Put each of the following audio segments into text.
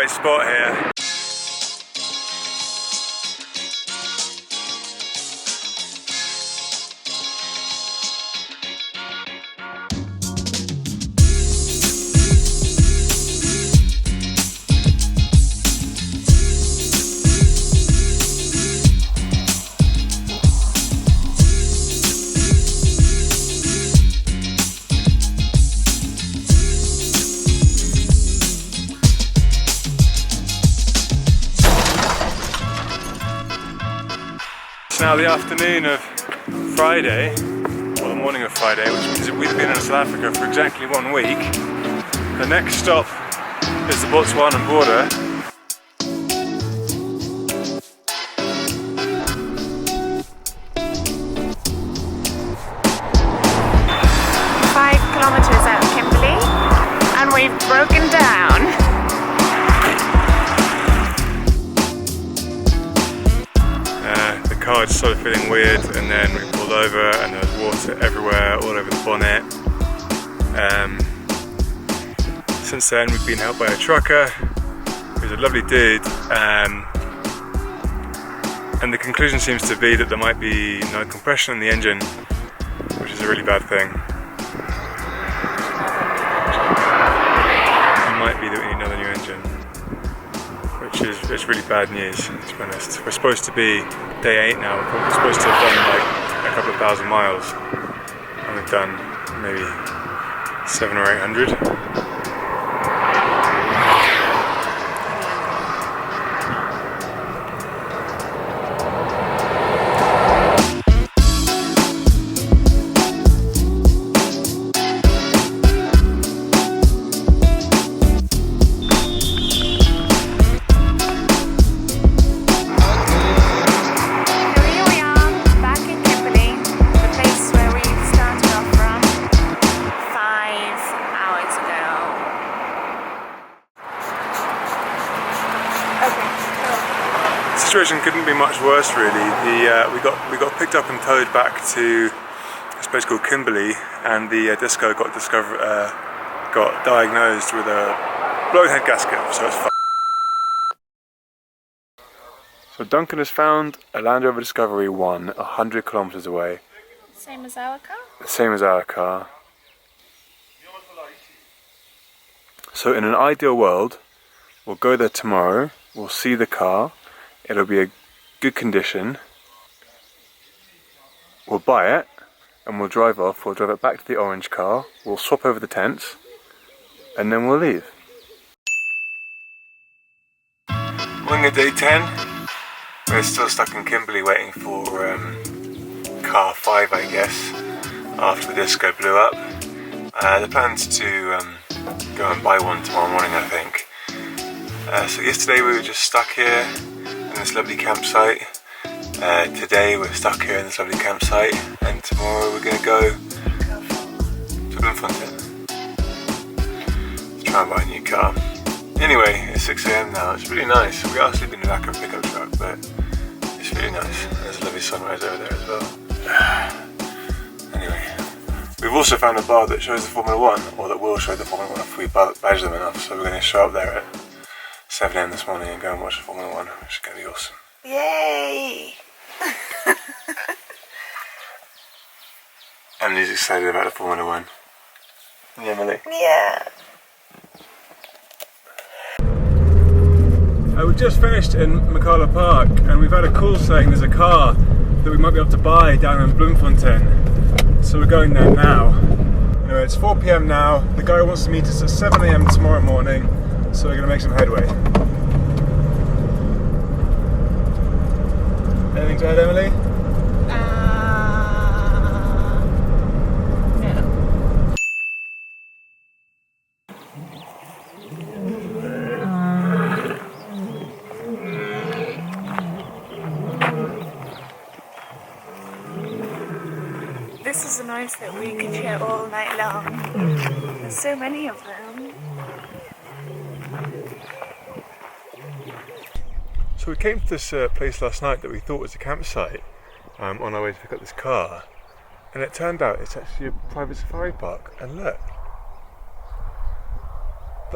nice spot here. It's now the afternoon of Friday, or the morning of Friday, which means that we've been in South Africa for exactly 1 week. The next stop is the Botswana border. Out of Kimberley, and we've broken down. The car just started feeling weird, and then we pulled over and there was water everywhere, all over the bonnet. Since then we've been helped by a trucker who's a lovely dude, and the conclusion seems to be that there might be no compression in the engine, which is a really bad thing. Might be that we need another new engine, which is really bad news, to be honest. We're supposed to be day 8 now. We're supposed to have done like a couple of thousand miles, and we've done maybe 700 or 800. The situation couldn't be much worse, really. We got picked up and towed back to this place called Kimberley, and the disco got diagnosed with a blown head gasket, so it's fine. So Duncan has found a Land Rover Discovery 1 100 kilometers away. Same as our car? Same as our car. So in an ideal world, we'll go there tomorrow, we'll see the car, it'll be a good condition, we'll buy it, and we'll drive off, we'll drive it back to the orange car, we'll swap over the tents, and then we'll leave. Morning of day 10, we're still stuck in Kimberley waiting for car 5, I guess, after the disco blew up. The plan's to go and buy one tomorrow morning, I think. So yesterday we were just stuck here in this lovely campsite. Today we're stuck here in this lovely campsite, and tomorrow we're going to go to Bloemfontein to try and buy a new car. Anyway, it's 6 AM now. It's really nice. We are sleeping in the back of a pickup truck, but it's really nice. There's a lovely sunrise over there as well. Anyway, we've also found a bar that shows the Formula 1, or that will show the Formula 1 if we badge them enough, so we're going to show up there at 7 AM this morning and go and watch the Formula 1, which is going to be awesome. Yay! Emily's excited about the Formula 1. Yeah, Emily? Yeah. We've just finished in Makala Park, and we've had a call saying there's a car that we might be able to buy down in Bloemfontein. So we're going there now. Anyway, it's 4 PM now. The guy wants to meet us at 7 AM tomorrow morning, so we're going to make some headway. Anything to add, Emily? No. This is a noise that we can hear all night long. There's so many of them. So we came to this place last night that we thought was a campsite on our way to pick up this car, and it turned out it's actually a private safari park. And look,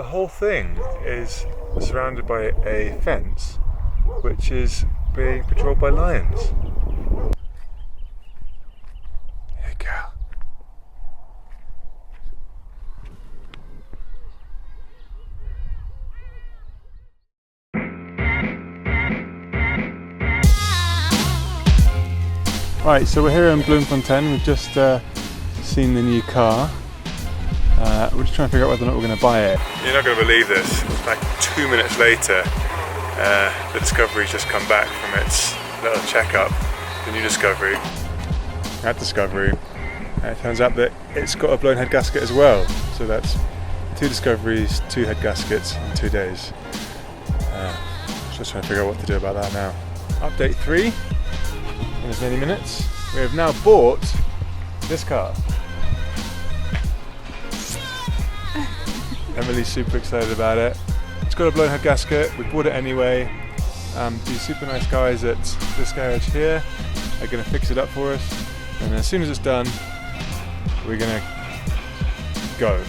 the whole thing is surrounded by a fence which is being patrolled by lions. Hey girl. Right, so we're here in Bloemfontein. We've just seen the new car. We're just trying to figure out whether or not we're going to buy it. You're not going to believe this. Like 2 minutes later, the Discovery's just come back from its little checkup, the new Discovery. At Discovery, it turns out that it's got a blown head gasket as well. So that's 2 Discoveries, 2 head gaskets in 2 days. Just trying to figure out what to do about that now. Update 3, in as many minutes. We have now bought this car. Emily's super excited about it. It's got a blown head gasket, we bought it anyway. These super nice guys at this garage here are going to fix it up for us, and as soon as it's done, we're going to go.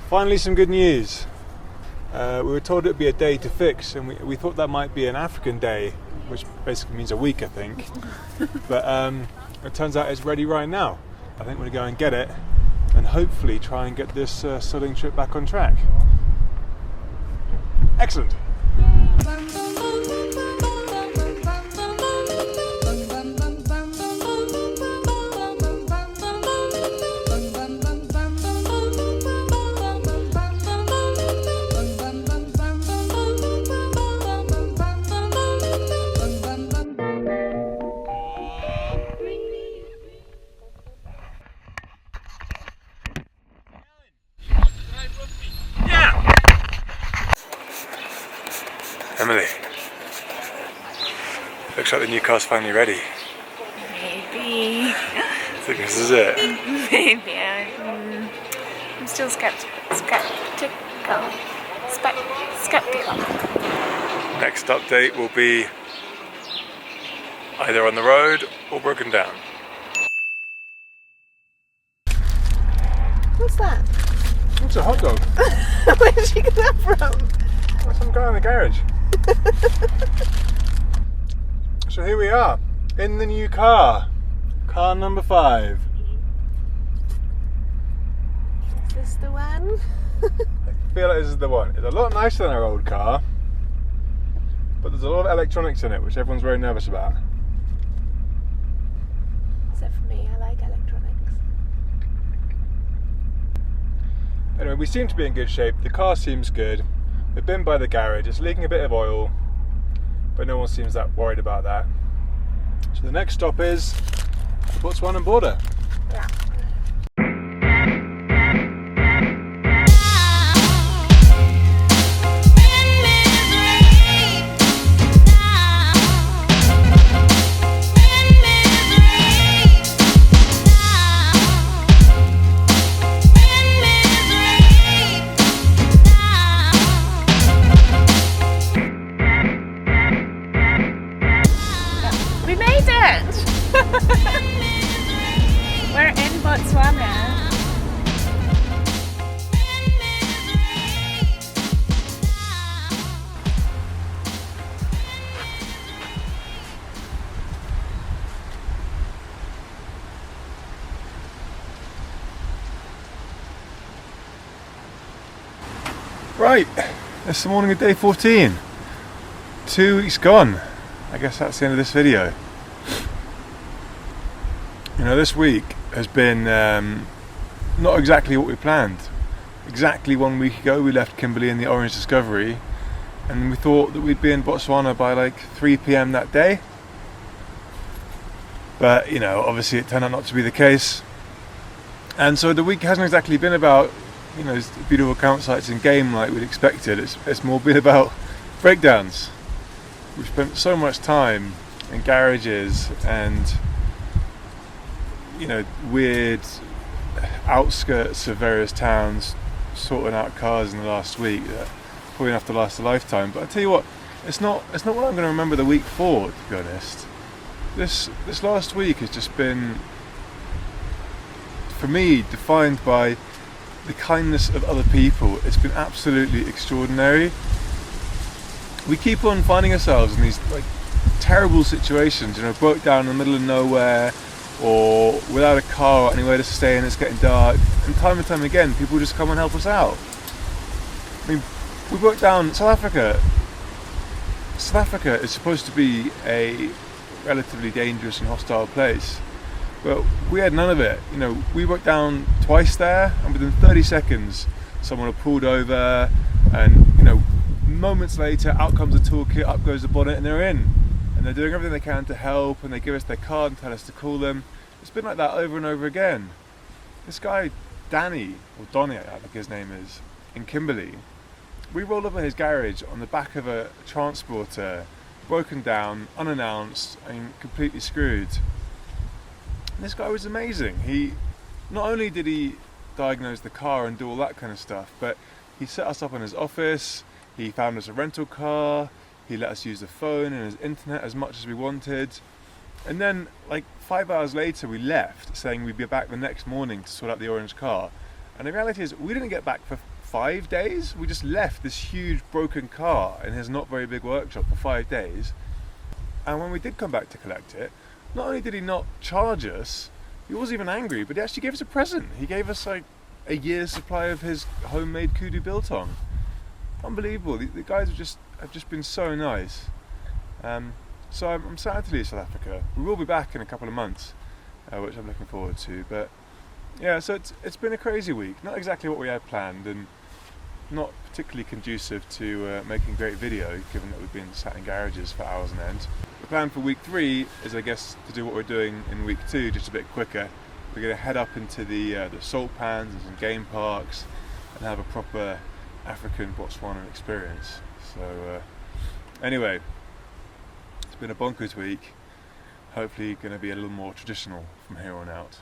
Finally some good news. We were told it would be a day to fix, and we thought that might be an African day, which basically means a week I think. But it turns out it's ready right now. I think we're going to go and get it and hopefully try and get this sodding trip back on track. Excellent! Emily, looks like the new car's finally ready. Maybe. I think this is it. Maybe. I'm still skeptical. Next update will be either on the road or broken down. What's that? It's a hot dog. Where did you get that from? There's some guy in the garage. So here we are, in the new car. Car number 5. Is this the one? I feel like this is the one. It's a lot nicer than our old car, but there's a lot of electronics in it, which everyone's very nervous about. Except for me, I like electronics. Anyway, we seem to be in good shape. The car seems good. We've been by the garage. It's leaking a bit of oil, but no one seems that worried about that. So the next stop is the Botswana border. Yeah. We made it! We're in Botswana. Right, it's the morning of day 14. 2 weeks gone. I guess that's the end of this video. You know, this week has been not exactly what we planned. Exactly 1 week ago we left Kimberley in the Orange Discovery, and we thought that we'd be in Botswana by like 3 PM that day. But, you know, obviously it turned out not to be the case. And so the week hasn't exactly been about, you know, beautiful campsites and game like we'd expected. It's more been about breakdowns. We've spent so much time in garages and, you know, weird outskirts of various towns sorting out cars in the last week that probably enough to last a lifetime. But I tell you what, it's not what I'm going to remember the week for, to be honest. This last week has just been, for me, defined by the kindness of other people. It's been absolutely extraordinary. We keep on finding ourselves in these like terrible situations, broke down in the middle of nowhere, or without a car or anywhere to stay and it's getting dark, and time again people just come and help us out. I mean, we broke down South Africa is supposed to be a relatively dangerous and hostile place, but we had none of it. We broke down twice there, and within 30 seconds someone had pulled over, and moments later out comes a toolkit, up goes the bonnet, and they're in. And they're doing everything they can to help, and they give us their card and tell us to call them. It's been like that over and over again. This guy, Danny, or Donny, I think his name is, in Kimberley, we rolled over his garage on the back of a transporter, broken down, unannounced, and completely screwed. And this guy was amazing. Not only did he diagnose the car and do all that kind of stuff, but he set us up in his office, he found us a rental car, he let us use the phone and his internet as much as we wanted. And then, like 5 hours later, we left, saying we'd be back the next morning to sort out the orange car. And the reality is, we didn't get back for 5 days. We just left this huge broken car in his not very big workshop for 5 days. And when we did come back to collect it, not only did he not charge us, he wasn't even angry, but he actually gave us a present. He gave us like a year's supply of his homemade kudu biltong. Unbelievable. The guys have just been so nice. So I'm sad to leave South Africa. We will be back in a couple of months, which I'm looking forward to. But yeah, so it's been a crazy week. Not exactly what we had planned, and not particularly conducive to making great video, given that we've been sat in garages for hours on end. The plan for week 3 is, I guess, to do what we're doing in week 2, just a bit quicker. We're going to head up into the salt pans and some game parks, and have a proper African Botswana experience. So anyway, it's been a bonkers week. Hopefully going to be a little more traditional from here on out.